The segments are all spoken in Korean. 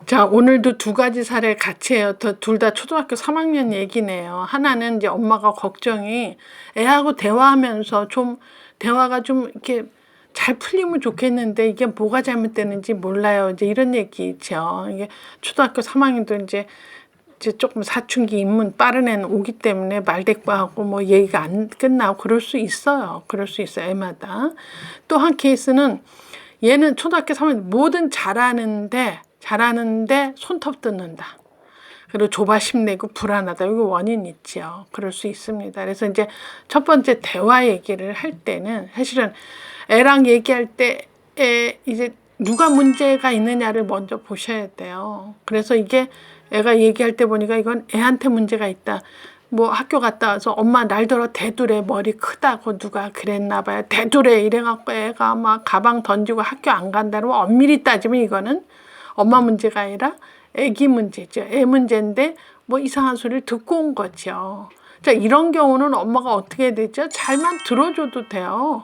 자, 오늘도 두 가지 사례 같이 해요. 둘 다 초등학교 3학년 얘기네요. 하나는 이제 엄마가 걱정이 애하고 대화하면서 좀 대화가 좀 이렇게 잘 풀리면 좋겠는데 이게 뭐가 잘못되는지 몰라요. 이제 이런 얘기 있죠. 이게 초등학교 3학년도 이제 조금 사춘기 입문 빠른 애는 오기 때문에 말대꾸하고 뭐 얘기가 안 끝나고 그럴 수 있어요. 그럴 수 있어요. 애마다. 또 한 케이스는 얘는 초등학교 3학년 뭐든 잘하는데 손톱 뜯는다. 그리고 조바심 내고 불안하다. 이거 원인 있죠. 그럴 수 있습니다. 그래서 이제 첫 번째 대화 얘기를 할 때는 사실은 애랑 얘기할 때 이제 누가 문제가 있느냐를 먼저 보셔야 돼요. 그래서 이게 애가 얘기할 때 보니까 이건 애한테 문제가 있다. 뭐 학교 갔다 와서 엄마 날더러 대두래 머리 크다고 누가 그랬나 봐요. 대두래 이래갖고 애가 막 가방 던지고 학교 안 간다는 거 엄밀히 따지면 이거는 엄마 문제가 아니라 애기 문제죠. 애 문제인데 뭐 이상한 소리를 듣고 온 거죠. 자, 이런 경우는 엄마가 어떻게 해야 되죠? 잘만 들어줘도 돼요.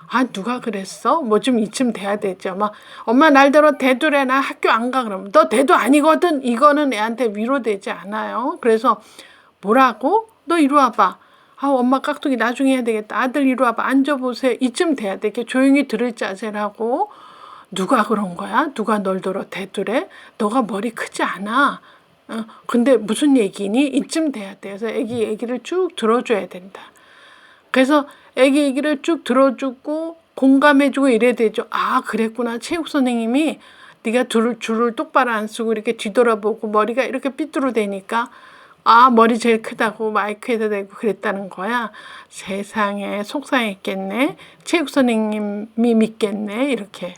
아, 누가 그랬어? 뭐 좀 이쯤 돼야 되죠. 막 엄마 날더러 대두래 나 학교 안 가. 그러면 너 대두 아니거든. 이거는 애한테 위로되지 않아요. 그래서 뭐라고? 너 이리 와봐. 아, 엄마 깍두기 나중에 해야 되겠다. 아들 이리 와봐. 앉아보세요. 이쯤 돼야 돼. 이렇게 조용히 들을 자세라고. 누가 그런 거야? 누가 널 들어 대두래? 너가 머리 크지 않아. 근데 무슨 얘기니? 이쯤 돼야 돼. 그래서 애기 얘기를 쭉 들어줘야 된다. 그래서 애기 얘기를 쭉 들어주고 공감해주고 이래야 되죠. 아, 그랬구나. 체육 선생님이 네가 줄을 똑바로 안 쓰고 이렇게 뒤돌아보고 머리가 이렇게 삐뚤어대니까 아, 머리 제일 크다고 마이크에다 대고 그랬다는 거야. 세상에 속상했겠네. 체육 선생님이 믿겠네. 이렇게.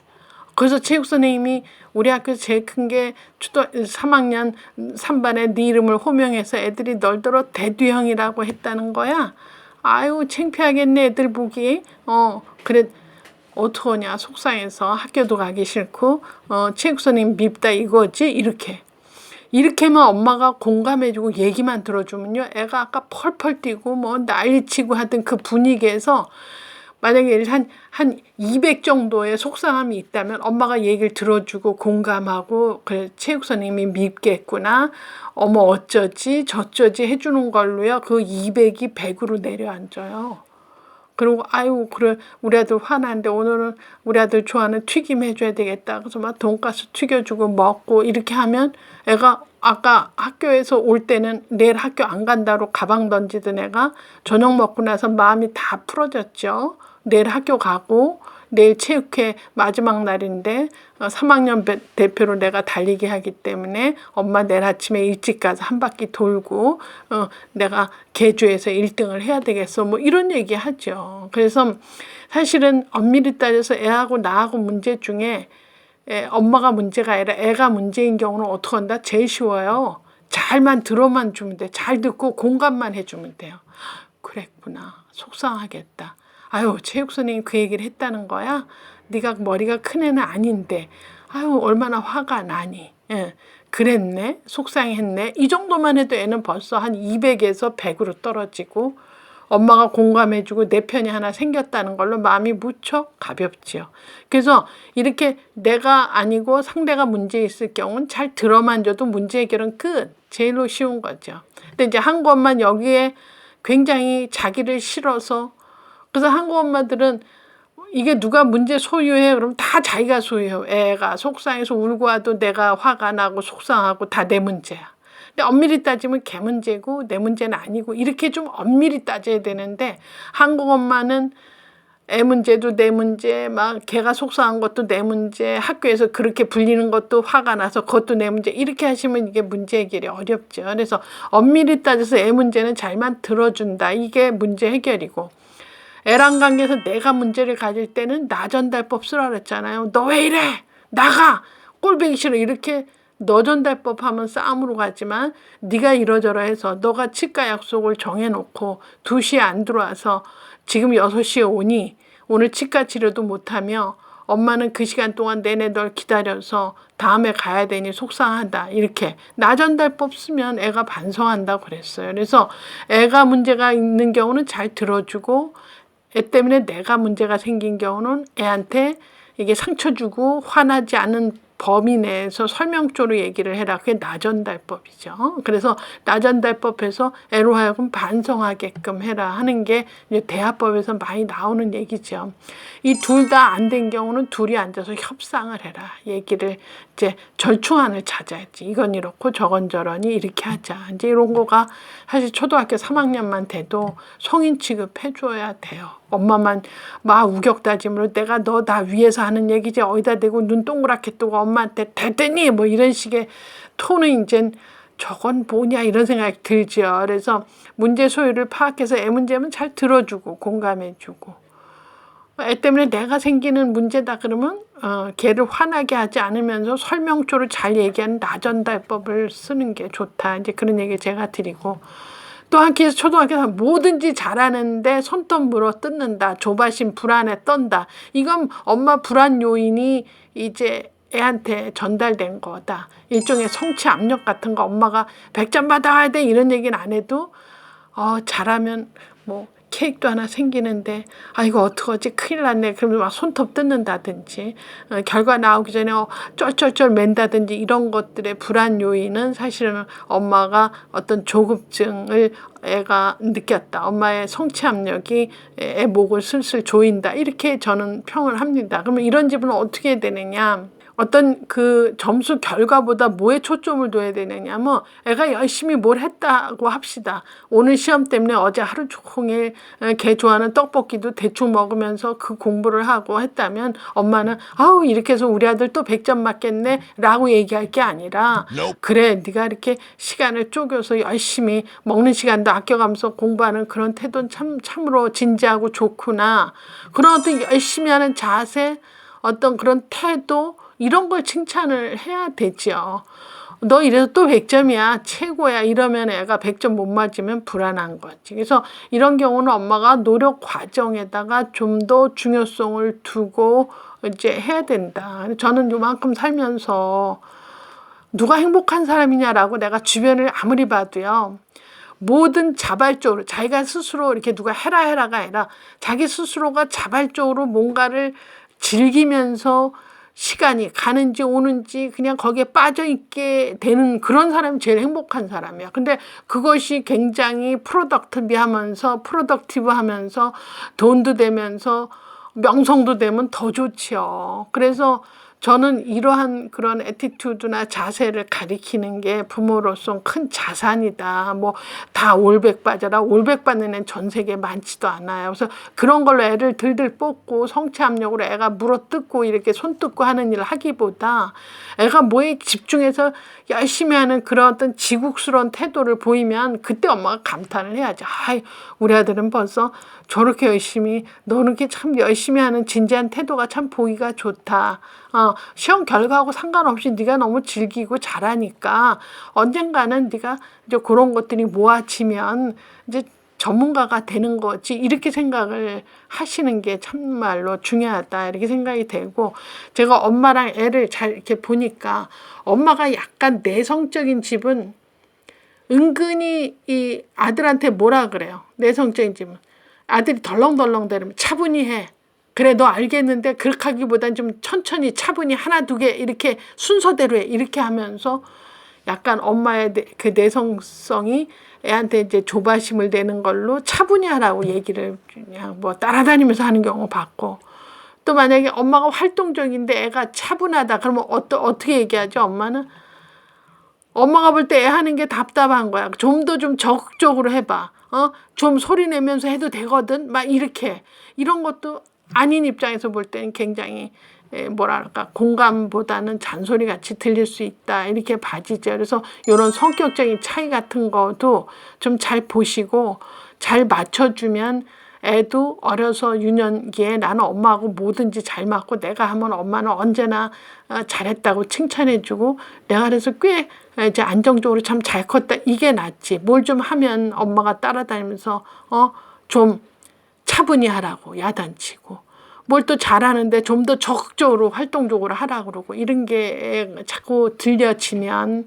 그래서 체육 선생님이 우리 학교에서 제일 큰 게 초등 3학년 3반에 네 이름을 호명해서 애들이 널더러 대두형이라고 했다는 거야. 아유, 창피하겠네 애들 보기. 그래 어떡하냐 속상해서 학교도 가기 싫고 체육 선생님 밉다 이거지. 이렇게만 엄마가 공감해주고 얘기만 들어주면요, 애가 아까 펄펄 뛰고 뭐 난리치고 하던 그 분위기에서 만약에 한 200 정도의 속상함이 있다면 엄마가 얘기를 들어주고 공감하고 그래 체육 선생님이 밉겠구나. 어머 어쩌지 저쩌지 해주는 걸로요. 그 200이 100으로 내려앉아요. 그리고 아유 그래 우리 아들 화나는데 오늘은 우리 아들 좋아하는 튀김 해줘야 되겠다. 그래서 막 돈가스 튀겨주고 먹고 이렇게 하면 애가 아까 학교에서 올 때는 내일 학교 안 간다로 가방 던지던 애가 저녁 먹고 나서 마음이 다 풀어졌죠. 내일 학교 가고 내일 체육회 마지막 날인데 3학년 대표로 내가 달리기 하기 때문에 엄마 내일 아침에 일찍 가서 한 바퀴 돌고 내가 계주에서 1등을 해야 되겠어. 뭐 이런 얘기 하죠. 그래서 사실은 엄밀히 따져서 애하고 나하고 문제 중에 엄마가 문제가 아니라 애가 문제인 경우는 어떻게 한다? 제일 쉬워요. 잘만 들어만 주면 돼. 잘 듣고 공감만 해주면 돼요. 그랬구나. 속상하겠다. 아유, 체육 선생님이 그 얘기를 했다는 거야? 네가 머리가 큰 애는 아닌데 아유 얼마나 화가 나니. 예, 그랬네. 속상했네. 이 정도만 해도 애는 벌써 한 200에서 100으로 떨어지고 엄마가 공감해주고 내 편이 하나 생겼다는 걸로 마음이 무척 가볍지요. 그래서 이렇게 내가 아니고 상대가 문제 있을 경우는 잘 들어만 줘도 문제 해결은 끝. 제일로 쉬운 거죠. 근데 이제 한국 엄마는 여기에 굉장히 자기를 실어서 그래서 한국 엄마들은 이게 누가 문제 소유해? 그럼 다 자기가 소유해요. 애가 속상해서 울고 와도 내가 화가 나고 속상하고 다 내 문제야. 근데 엄밀히 따지면 걔 문제고 내 문제는 아니고 이렇게 좀 엄밀히 따져야 되는데 한국 엄마는 애 문제도 내 문제, 막 걔가 속상한 것도 내 문제, 학교에서 그렇게 불리는 것도 화가 나서 그것도 내 문제 이렇게 하시면 이게 문제 해결이 어렵죠. 그래서 엄밀히 따져서 애 문제는 잘만 들어준다. 이게 문제 해결이고 애랑 관계에서 내가 문제를 가질 때는 나 전달법 쓰라 그랬잖아요. 너 왜 이래? 나가! 꼴보기 싫어. 이렇게 너 전달법 하면 싸움으로 가지만 네가 이러저러 해서 너가 치과 약속을 정해놓고 2시에 안 들어와서 지금 6시에 오니 오늘 치과 치료도 못하며 엄마는 그 시간 동안 내내 널 기다려서 다음에 가야 되니 속상하다. 이렇게 나 전달법 쓰면 애가 반성한다고 그랬어요. 그래서 애가 문제가 있는 경우는 잘 들어주고 애 때문에 내가 문제가 생긴 경우는 애한테 이게 상처 주고 화나지 않은 범위 내에서 설명조로 얘기를 해라. 그게 나전달법이죠. 그래서 나전달법에서 애로 하여금 반성하게끔 해라 하는 게 이제 대화법에서 많이 나오는 얘기죠. 이 둘 다 안 된 경우는 둘이 앉아서 협상을 해라. 얘기를 이제 절충안을 찾아야지. 이건 이렇고 저건 저러니 이렇게 하자. 이제 이런 거가 사실 초등학교 3학년만 돼도 성인 취급해줘야 돼요. 엄마만 막 우격다짐으로 내가 너 나 위해서 하는 얘기지 어디다 대고 눈 동그랗게 뜨고 엄마한테 대대니 뭐 이런 식의 톤은 이젠 저건 뭐냐 이런 생각이 들죠. 그래서 문제 소유를 파악해서 애 문제면 잘 들어주고 공감해주고, 애 때문에 내가 생기는 문제다 그러면 걔를 화나게 하지 않으면서 설명조를 잘 얘기하는 나전달법을 쓰는 게 좋다. 이제 그런 얘기 제가 드리고, 또 학교에서 초등학교에서 뭐든지 잘하는데 손톱 물어 뜯는다. 조바심 불안에 떤다. 이건 엄마 불안 요인이 이제 애한테 전달된 거다. 일종의 성취 압력 같은 거 엄마가 100점 받아야 돼 이런 얘기는 안 해도 잘하면 뭐 케이크도 하나 생기는데 이거 어떡하지 큰일 났네 그러면 막 손톱 뜯는다든지 결과 나오기 전에 쩔쩔쩔 맨다든지 이런 것들의 불안 요인은 사실은 엄마가 어떤 조급증을 애가 느꼈다. 엄마의 성취 압력이 애 목을 슬슬 조인다. 이렇게 저는 평을 합니다. 그러면 이런 집은 어떻게 해야 되느냐. 어떤 그 점수 결과보다 뭐에 초점을 둬야 되느냐. 뭐 애가 열심히 뭘 했다고 합시다. 오늘 시험 때문에 어제 하루 종일 걔 좋아하는 떡볶이도 대충 먹으면서 그 공부를 하고 했다면 엄마는 아우 이렇게 해서 우리 아들 또 100점 맞겠네 라고 얘기할 게 아니라 그래 네가 이렇게 시간을 쪼개서 열심히 먹는 시간도 아껴가면서 공부하는 그런 태도는 참으로 진지하고 좋구나. 그런 어떤 열심히 하는 자세, 어떤 그런 태도 이런 걸 칭찬을 해야 되죠. 너 이래서 또 100점이야 최고야 이러면 애가 100점 못 맞으면 불안한 거지. 그래서 이런 경우는 엄마가 노력 과정에다가 좀 더 중요성을 두고 이제 해야 된다. 저는 요만큼 살면서 누가 행복한 사람이냐라고 내가 주변을 아무리 봐도요. 모든 자발적으로 자기가 스스로 이렇게 누가 해라가 아니라 자기 스스로가 자발적으로 뭔가를 즐기면서 시간이 가는지 오는지 그냥 거기에 빠져있게 되는 그런 사람이 제일 행복한 사람이야. 근데 그것이 굉장히 프로덕티브 하면서 돈도 되면서 명성도 되면 더 좋지요. 그래서 저는 이러한 그런 애티튜드나 자세를 가리키는 게 부모로서 큰 자산이다. 뭐 다 올백 빠져라. 올백 받는 애는 전 세계에 많지도 않아요. 그래서 그런 걸로 애를 들들 뽑고 성취 압력으로 애가 물어뜯고 이렇게 손 뜯고 하는 일을 하기보다 애가 뭐에 집중해서 열심히 하는 그런 어떤 지국스러운 태도를 보이면 그때 엄마가 감탄을 해야지. 우리 아들은 벌써 저렇게 열심히 너는 이렇게 참 열심히 하는 진지한 태도가 참 보기가 좋다. 시험 결과하고 상관없이 네가 너무 즐기고 잘하니까 언젠가는 네가 이제 그런 것들이 모아지면 이제 전문가가 되는 거지 이렇게 생각을 하시는 게 참말로 중요하다 이렇게 생각이 되고, 제가 엄마랑 애를 잘 이렇게 보니까 엄마가 약간 내성적인 집은 은근히 이 아들한테 뭐라 그래요. 내성적인 집은 아들이 덜렁덜렁 대면 차분히 해. 그래 너 알겠는데 그렇게 하기보단 좀 천천히 차분히 하나 두 개 이렇게 순서대로 해 이렇게 하면서 약간 엄마의 그 내성성이 애한테 이제 조바심을 내는 걸로 차분히 하라고 얘기를 그냥 뭐 따라다니면서 하는 경우 봤고, 또 만약에 엄마가 활동적인데 애가 차분하다 그러면 어떻게 얘기하죠? 엄마가 볼 때 애 하는 게 답답한 거야. 좀 더 좀 적극적으로 해봐. 좀 소리 내면서 해도 되거든. 막 이렇게 이런 것도 아닌 입장에서 볼 때는 굉장히 뭐랄까 공감보다는 잔소리 같이 들릴 수 있다 이렇게 봐지죠. 그래서 이런 성격적인 차이 같은 것도 좀 잘 보시고 잘 맞춰주면 애도 어려서 유년기에 나는 엄마하고 뭐든지 잘 맞고 내가 하면 엄마는 언제나 잘했다고 칭찬해주고 내가 그래서 꽤 이제 안정적으로 참 잘 컸다 이게 낫지. 뭘 좀 하면 엄마가 따라다니면서 좀 차분히 하라고 야단치고 뭘 또 잘하는데 좀 더 적극적으로 활동적으로 하라고 그러고 이런 게 자꾸 들려지면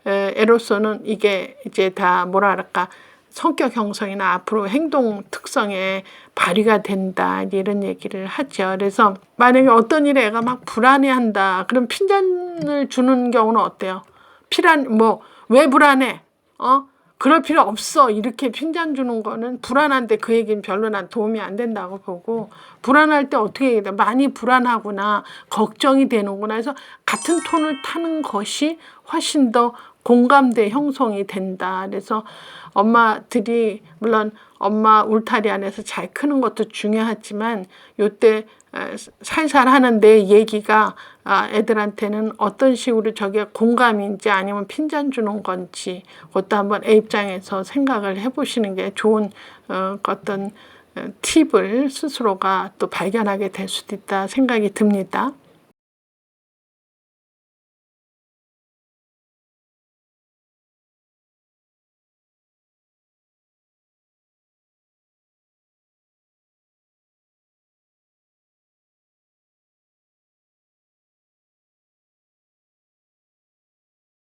애로서는 이게 이제 다 뭐랄까 성격 형성이나 앞으로 행동 특성에 발휘가 된다 이런 얘기를 하죠. 그래서 만약에 어떤 일에 애가 막 불안해한다 그럼 핀잔을 주는 경우는 어때요? 왜 불안해? 그럴 필요 없어. 이렇게 핀잔 주는 거는 불안한데 그 얘기는 별로 난 도움이 안 된다고 보고, 불안할 때 어떻게 해야 돼? 많이 불안하구나, 걱정이 되는구나 해서 같은 톤을 타는 것이 훨씬 더 공감대 형성이 된다. 그래서 엄마들이 물론 엄마 울타리 안에서 잘 크는 것도 중요하지만 요때 살살 하는 내 얘기가 애들한테는 어떤 식으로 저게 공감인지 아니면 핀잔 주는 건지 그것도 한번 애 입장에서 생각을 해보시는 게 좋은 어떤 팁을 스스로가 또 발견하게 될 수도 있다 생각이 듭니다.